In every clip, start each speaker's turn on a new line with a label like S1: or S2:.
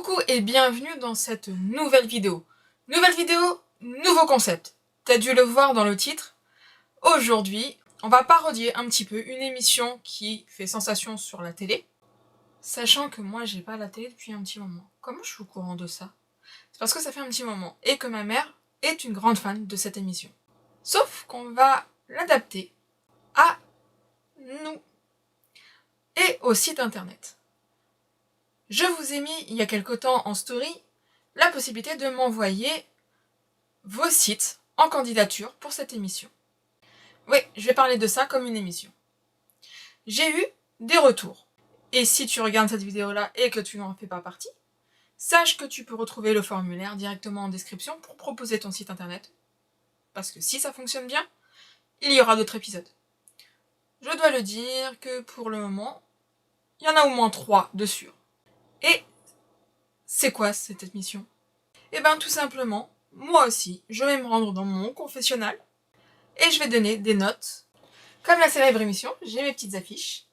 S1: Coucou et bienvenue dans cette nouvelle vidéo. Nouvelle vidéo, nouveau concept. T'as dû le voir dans le titre. Aujourd'hui, on va parodier un petit peu une émission qui fait sensation sur la télé. Sachant que moi, j'ai pas la télé depuis un petit moment. Comment je suis au courant de ça? C'est parce que ça fait un petit moment et que ma mère est une grande fan de cette émission. Sauf qu'on va l'adapter à nous et au site internet. Je vous ai mis il y a quelque temps en story la possibilité de m'envoyer vos sites en candidature pour cette émission. Oui, je vais parler de ça comme une émission. J'ai eu des retours. Et si tu regardes cette vidéo-là et que tu n'en fais pas partie, sache que tu peux retrouver le formulaire directement en description pour proposer ton site internet. Parce que si ça fonctionne bien, il y aura d'autres épisodes. Je dois le dire que pour le moment, il y en a au moins 3 de sûr. Et c'est quoi cette émission? Eh bien tout simplement, moi aussi, je vais me rendre dans mon confessionnal et je vais donner des notes. Comme la célèbre émission, j'ai mes petites affiches.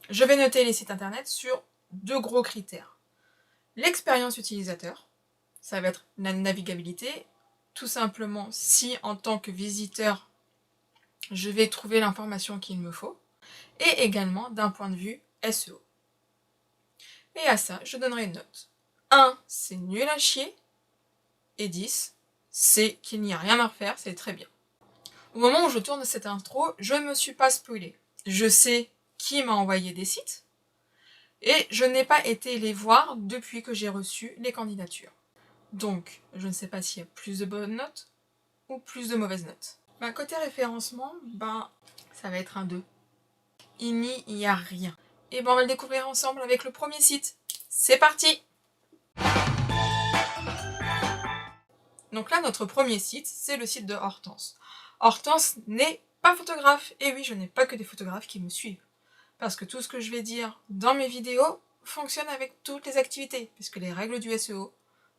S1: Je vais noter les sites internet sur 2 gros critères. L'expérience utilisateur, ça va être la navigabilité, tout simplement si en tant que visiteur, je vais trouver l'information qu'il me faut, et également d'un point de vue SEO. Et à ça, je donnerai une note. 1, c'est nul à chier, et 10, c'est qu'il n'y a rien à refaire, c'est très bien. Au moment où je tourne cette intro, je ne me suis pas spoilée. Je sais qui m'a envoyé des sites, et je n'ai pas été les voir depuis que j'ai reçu les candidatures. Donc, je ne sais pas s'il y a plus de bonnes notes ou plus de mauvaises notes. Côté référencement, ça va être un 2. Il n'y y a rien. Et on va le découvrir ensemble avec le premier site. C'est parti! Donc là, notre premier site, c'est le site de Hortense. Hortense n'est pas photographe. Et oui, je n'ai pas que des photographes qui me suivent. Parce que tout ce que je vais dire dans mes vidéos fonctionne avec toutes les activités, puisque les règles du SEO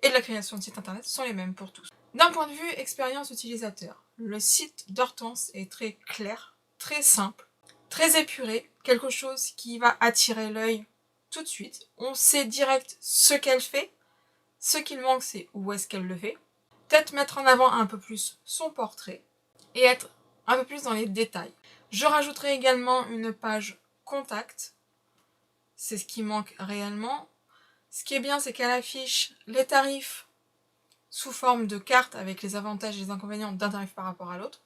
S1: et de la création de site internet sont les mêmes pour tous. D'un point de vue expérience utilisateur, le site d'Hortense est très clair, très simple, très épuré, quelque chose qui va attirer l'œil tout de suite. On sait direct ce qu'elle fait, ce qu'il manque c'est où est-ce qu'elle le fait. Peut-être mettre en avant un peu plus son portrait et être un peu plus dans les détails. Je rajouterai également une page contact, c'est ce qui manque réellement. Ce qui est bien, c'est qu'elle affiche les tarifs sous forme de carte avec les avantages et les inconvénients d'un tarif par rapport à l'autre,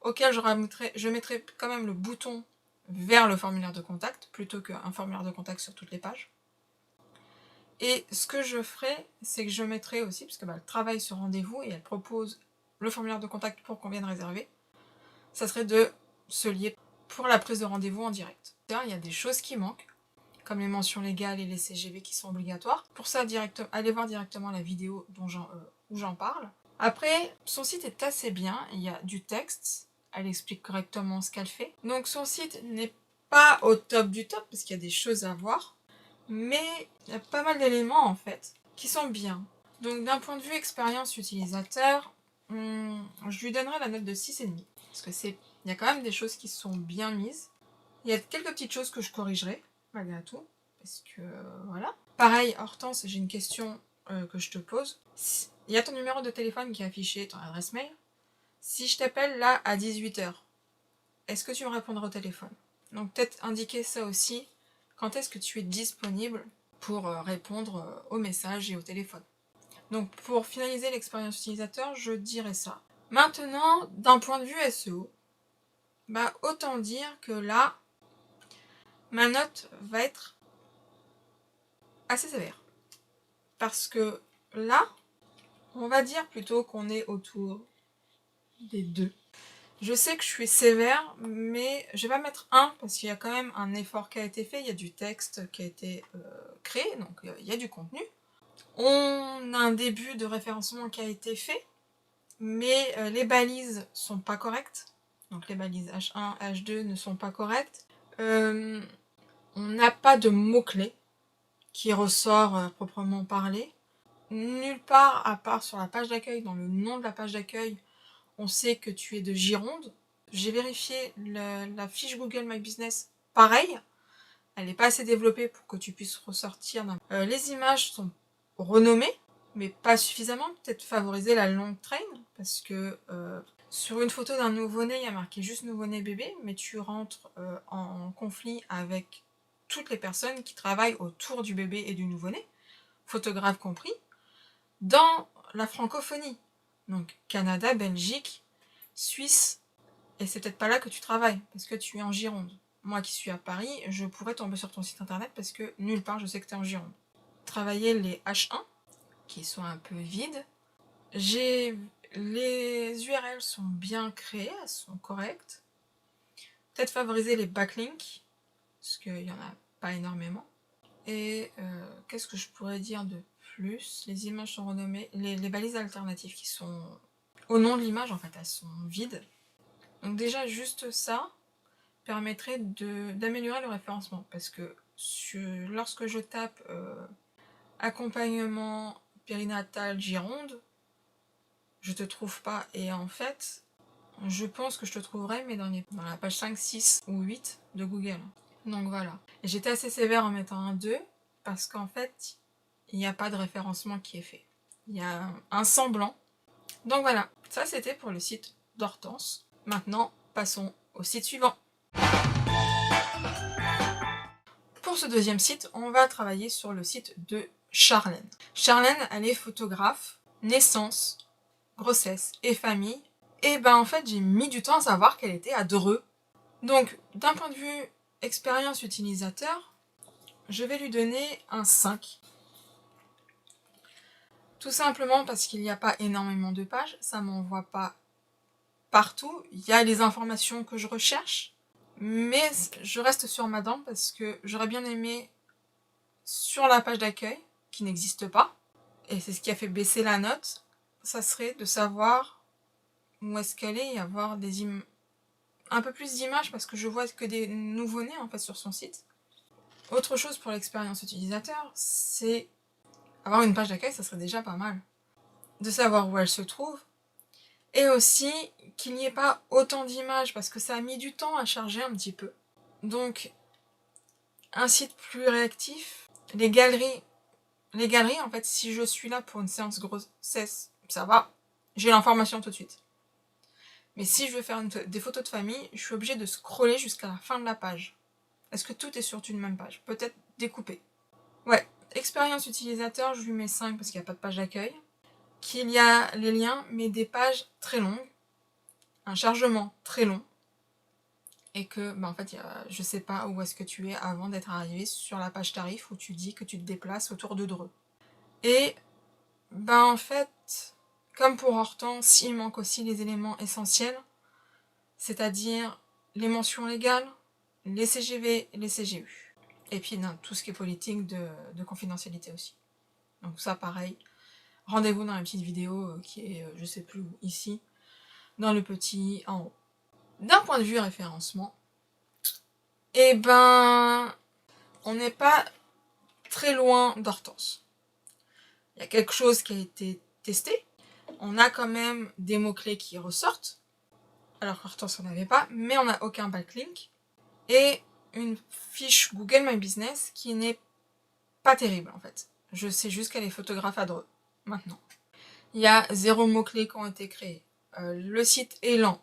S1: auquel je mettrai quand même le bouton vers le formulaire de contact, plutôt qu'un formulaire de contact sur toutes les pages. Et ce que je ferai, c'est que je mettrai aussi, parce que elle travaille sur rendez-vous et elle propose le formulaire de contact pour qu'on vienne réserver, ça serait de se lier pour la prise de rendez-vous en direct. Il y a des choses qui manquent, comme les mentions légales et les CGV qui sont obligatoires. Pour ça, allez voir directement la vidéo où j'en parle. Après, son site est assez bien, il y a du texte, elle explique correctement ce qu'elle fait. Donc son site n'est pas au top du top, parce qu'il y a des choses à voir, mais il y a pas mal d'éléments en fait, qui sont bien. Donc d'un point de vue expérience utilisateur, je lui donnerai la note de 6,5. Parce que il y a quand même des choses qui sont bien mises. Il y a quelques petites choses que je corrigerai, malgré tout, parce que voilà. Pareil, Hortense, j'ai une question que je te pose. Il y a ton numéro de téléphone qui est affiché, ton adresse mail. Si je t'appelle là à 18h, est-ce que tu me répondras au téléphone? Donc peut-être indiquer ça aussi, quand est-ce que tu es disponible pour répondre aux messages et au téléphone. Donc pour finaliser l'expérience utilisateur, je dirais ça. Maintenant, d'un point de vue SEO, autant dire que là, ma note va être assez sévère. Parce que là, on va dire plutôt qu'on est autour des 2. Je sais que je suis sévère, mais je vais pas mettre 1 parce qu'il y a quand même un effort qui a été fait, il y a du texte qui a été créé, donc il y a du contenu. On a un début de référencement qui a été fait, mais les balises sont pas correctes. Donc les balises H1, H2 ne sont pas correctes. On n'a pas de mots-clés qui ressort proprement parlé. Nulle part, à part sur la page d'accueil, dans le nom de la page d'accueil, on sait que tu es de Gironde. J'ai vérifié la fiche Google My Business, pareil. elle n'est pas assez développée pour que tu puisses ressortir les images sont renommées, mais pas suffisamment. Peut-être favoriser la long train, parce que sur une photo d'un nouveau-né, il y a marqué juste nouveau-né bébé, mais tu rentres en conflit avec toutes les personnes qui travaillent autour du bébé et du nouveau-né, photographes compris, dans la francophonie. Donc Canada, Belgique, Suisse, et c'est peut-être pas là que tu travailles, parce que tu es en Gironde. Moi qui suis à Paris, je pourrais tomber sur ton site internet parce que nulle part je sais que tu es en Gironde. Travailler les H1, qui sont un peu vides. Les URL sont bien créées, elles sont correctes. Peut-être favoriser les backlinks, parce qu'il n'y en a pas énormément. Et qu'est-ce que je pourrais dire de plus? Les images sont renommées, les balises alternatives qui sont au nom de l'image, en fait, elles sont vides. Donc déjà, juste ça permettrait d'améliorer le référencement, parce que lorsque je tape accompagnement périnatal Gironde, je te trouve pas. Et en fait, je pense que je te trouverai, mais dans la page 5, 6 ou 8 de Google. Donc voilà. Et j'étais assez sévère en mettant un 2, parce qu'en fait, il n'y a pas de référencement qui est fait. Il y a un semblant. Donc voilà, ça c'était pour le site d'Hortense. Maintenant, passons au site suivant. Pour ce deuxième site, on va travailler sur le site de Charlène. Charlène, elle est photographe, naissance, grossesse et famille. Et ben en fait, j'ai mis du temps à savoir qu'elle était à Dreux. Donc, d'un point de vue expérience utilisateur, je vais lui donner un 5. Tout simplement parce qu'il n'y a pas énormément de pages, ça m'envoie pas partout. Il y a les informations que je recherche, mais je reste sur ma dent parce que j'aurais bien aimé sur la page d'accueil, qui n'existe pas, et c'est ce qui a fait baisser la note, ça serait de savoir où est-ce qu'elle est et avoir un peu plus d'images parce que je vois que des nouveau-nés en fait sur son site. Autre chose pour l'expérience utilisateur, c'est avoir une page d'accueil, ça serait déjà pas mal. De savoir où elle se trouve, et aussi qu'il n'y ait pas autant d'images parce que ça a mis du temps à charger un petit peu. Donc, un site plus réactif, les galeries, en fait, si je suis là pour une séance grossesse, ça va, j'ai l'information tout de suite. Mais si je veux faire des photos de famille, je suis obligée de scroller jusqu'à la fin de la page. Est-ce que tout est sur une même page? Peut-être découpé. Ouais, expérience utilisateur, je lui mets 5 parce qu'il n'y a pas de page d'accueil. Qu'il y a les liens, mais des pages très longues, un chargement très long, et que, en fait, je sais pas où est-ce que tu es avant d'être arrivé sur la page tarif où tu dis que tu te déplaces autour de Dreux. Et, en fait, comme pour Hortense, il manque aussi les éléments essentiels, c'est-à-dire les mentions légales, les CGV, les CGU. Et puis, tout ce qui est politique de confidentialité aussi. Donc ça, pareil. Rendez-vous dans la petite vidéo qui est, je sais plus où, ici, dans le petit en haut. D'un point de vue référencement, on n'est pas très loin d'Hortense. Il y a quelque chose qui a été testé. On a quand même des mots-clés qui ressortent, alors qu'Hortense n'en avait pas, mais on n'a aucun backlink. Et une fiche Google My Business qui n'est pas terrible en fait. Je sais juste qu'elle est photographe à Dreux, maintenant. Il y a 0 mots-clés qui ont été créés. Le site est lent.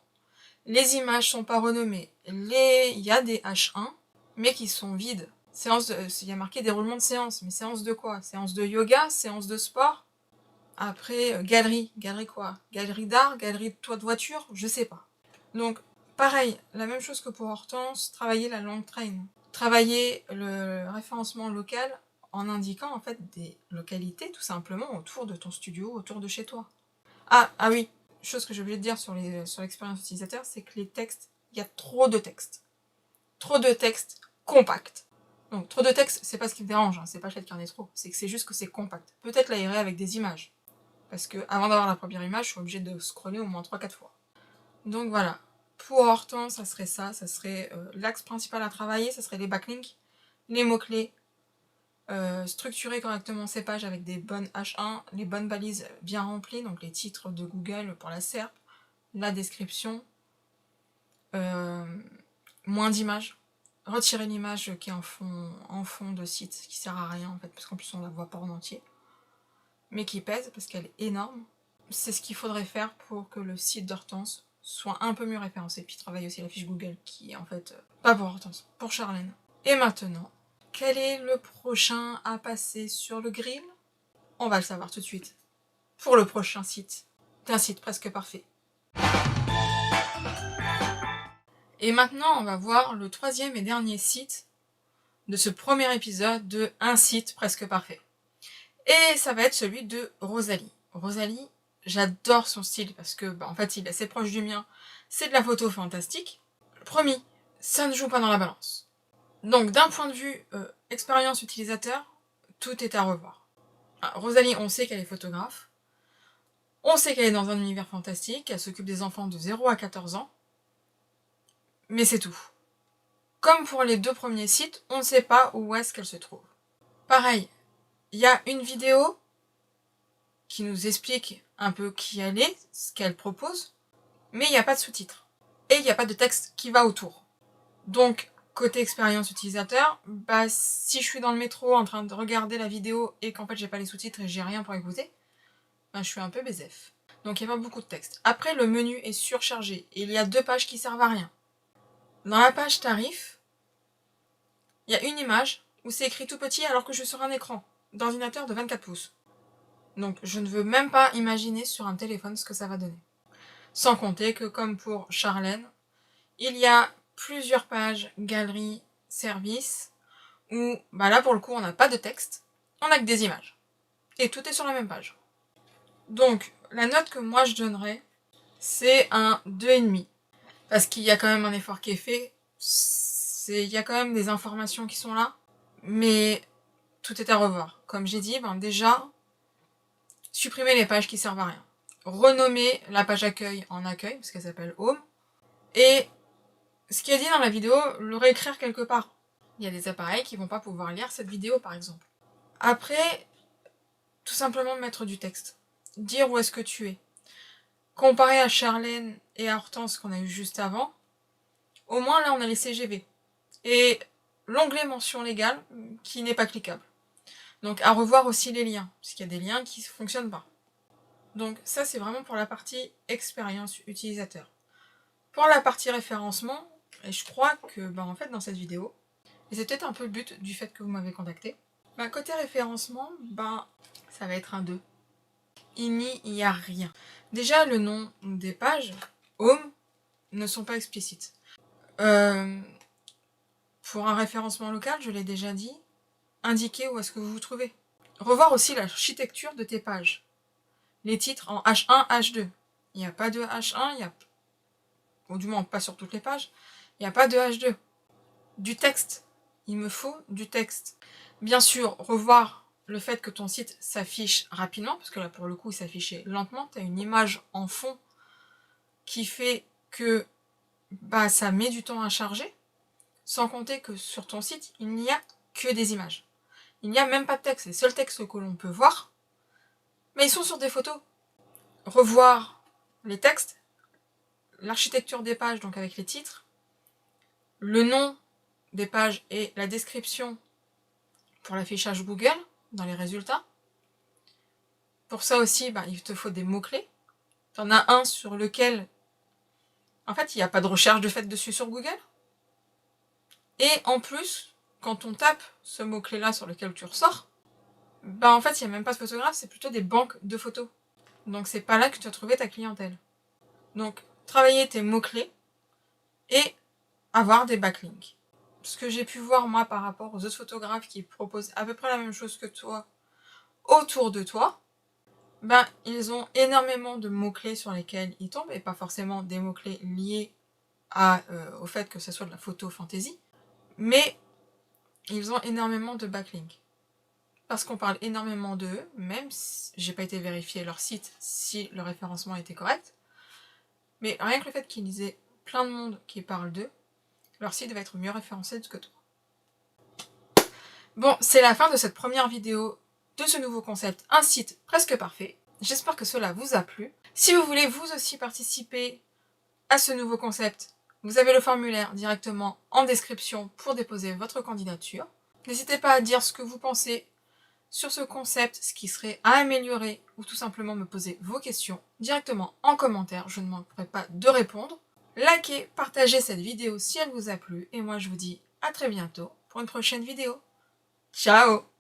S1: Les images sont pas renommées. Il y a des H1, mais qui sont vides. Il y a marqué déroulement de séance, mais séance de quoi? Séance de yoga? Séance de sport? Après, galerie. Galerie quoi? Galerie d'art? Galerie de toit de voiture? Je sais pas. Donc, pareil, la même chose que pour Hortense, travailler la long train. Travailler le référencement local en indiquant en fait des localités tout simplement autour de ton studio, autour de chez toi. Ah oui, chose que j'ai oublié de dire sur l'expérience utilisateur, c'est que les textes, il y a trop de textes. Trop de textes compacts. Donc trop de textes, c'est pas ce qui me dérange, c'est pas le fait qu'il y en ait trop, c'est que c'est juste que c'est compact. Peut-être l'aérer avec des images. Parce que avant d'avoir la première image, je suis obligée de scroller au moins 3-4 fois. Donc voilà. Pour Hortense, ça serait l'axe principal à travailler, ça serait les backlinks, les mots-clés, structurer correctement ces pages avec des bonnes H1, les bonnes balises bien remplies, donc les titres de Google pour la SERP, la description, moins d'images, retirer l'image qui est en fond de site, qui sert à rien en fait, parce qu'en plus on la voit pas en entier, mais qui pèse parce qu'elle est énorme. C'est ce qu'il faudrait faire pour que le site d'Hortense soit un peu mieux référencé. Puis travaille aussi la fiche Google qui est en fait pas pour Hortense, pour Charlène. Et maintenant, quel est le prochain à passer sur le grill? On va le savoir tout de suite. Pour le prochain site, d'un site presque parfait. Et maintenant, on va voir le troisième et dernier site de ce premier épisode de Un site presque parfait. Et ça va être celui de Rosalie. Rosalie, j'adore son style parce que, en fait, il est assez proche du mien. C'est de la photo fantastique. Promis, ça ne joue pas dans la balance. Donc, d'un point de vue expérience utilisateur, tout est à revoir. Rosalie, on sait qu'elle est photographe. On sait qu'elle est dans un univers fantastique, qu'elle s'occupe des enfants de 0 à 14 ans. Mais c'est tout. Comme pour les 2 premiers sites, on ne sait pas où est-ce qu'elle se trouve. Pareil, il y a une vidéo qui nous explique un peu qui elle est, ce qu'elle propose, mais il n'y a pas de sous-titres. Et il n'y a pas de texte qui va autour. Donc, côté expérience utilisateur, si je suis dans le métro en train de regarder la vidéo et qu'en fait j'ai pas les sous-titres et j'ai rien pour écouter, je suis un peu BZF. Donc il n'y a pas beaucoup de texte. Après, le menu est surchargé et il y a 2 pages qui servent à rien. Dans la page tarif, il y a une image où c'est écrit tout petit alors que je suis sur un écran d'ordinateur de 24 pouces. Donc je ne veux même pas imaginer sur un téléphone ce que ça va donner. Sans compter que comme pour Charlène, il y a plusieurs pages, galeries, services, où là pour le coup on n'a pas de texte, on n'a que des images. Et tout est sur la même page. Donc la note que moi je donnerais, c'est un 2,5. Parce qu'il y a quand même un effort qui est fait, il y a quand même des informations qui sont là, mais tout est à revoir. Comme j'ai dit, déjà, supprimer les pages qui servent à rien. Renommer la page accueil en accueil, parce qu'elle s'appelle Home. Et ce qui est dit dans la vidéo, le réécrire quelque part. Il y a des appareils qui vont pas pouvoir lire cette vidéo, par exemple. Après, tout simplement mettre du texte. Dire où est-ce que tu es. Comparé à Charlène et à Hortense qu'on a eu juste avant, au moins là on a les CGV. Et l'onglet mention légale qui n'est pas cliquable. Donc à revoir aussi les liens, parce qu'il y a des liens qui ne fonctionnent pas. Donc ça c'est vraiment pour la partie expérience utilisateur. Pour la partie référencement, et je crois que en fait dans cette vidéo, et c'est peut-être un peu le but du fait que vous m'avez contacté, côté référencement, ça va être un 2. Il n'y a rien. Déjà le nom des pages, Home, ne sont pas explicites. Pour un référencement local, je l'ai déjà dit, indiquez où est-ce que vous vous trouvez. Revoir aussi l'architecture de tes pages. Les titres en H1, H2. Il n'y a pas de H1, ou du moins pas sur toutes les pages, il n'y a pas de H2. Du texte. Il me faut du texte. Bien sûr, revoir le fait que ton site s'affiche rapidement, parce que là pour le coup il s'affichait lentement, tu as une image en fond qui fait que ça met du temps à charger, sans compter que sur ton site, il n'y a que des images. Il n'y a même pas de texte. Les seuls textes que l'on peut voir, mais ils sont sur des photos. Revoir les textes, l'architecture des pages, donc avec les titres, le nom des pages et la description pour l'affichage Google dans les résultats. Pour ça aussi, il te faut des mots-clés. Tu en as un sur lequel, en fait, il n'y a pas de recherche de fait dessus sur Google. Et en plus, quand on tape ce mot-clé-là sur lequel tu ressors, en fait, il n'y a même pas de photographe, c'est plutôt des banques de photos. Donc c'est pas là que tu as trouvé ta clientèle. Donc, travailler tes mots-clés et avoir des backlinks. Ce que j'ai pu voir, moi, par rapport aux autres photographes qui proposent à peu près la même chose que toi autour de toi, ils ont énormément de mots-clés sur lesquels ils tombent, et pas forcément des mots-clés liés au fait que ce soit de la photo fantasy, mais ils ont énormément de backlinks. Parce qu'on parle énormément d'eux, même si j'ai pas été vérifier leur site si le référencement était correct, mais rien que le fait qu'ils aient plein de monde qui parle d'eux, leur site va être mieux référencé que toi. Bon, c'est la fin de cette première vidéo de ce nouveau concept, un site presque parfait. J'espère que cela vous a plu. Si vous voulez vous aussi participer à ce nouveau concept, Vous avez le formulaire directement en description pour déposer votre candidature. N'hésitez pas à dire ce que vous pensez sur ce concept, ce qui serait à améliorer ou tout simplement me poser vos questions directement en commentaire. Je ne manquerai pas de répondre. Likez, partagez cette vidéo si elle vous a plu et moi je vous dis à très bientôt pour une prochaine vidéo. Ciao!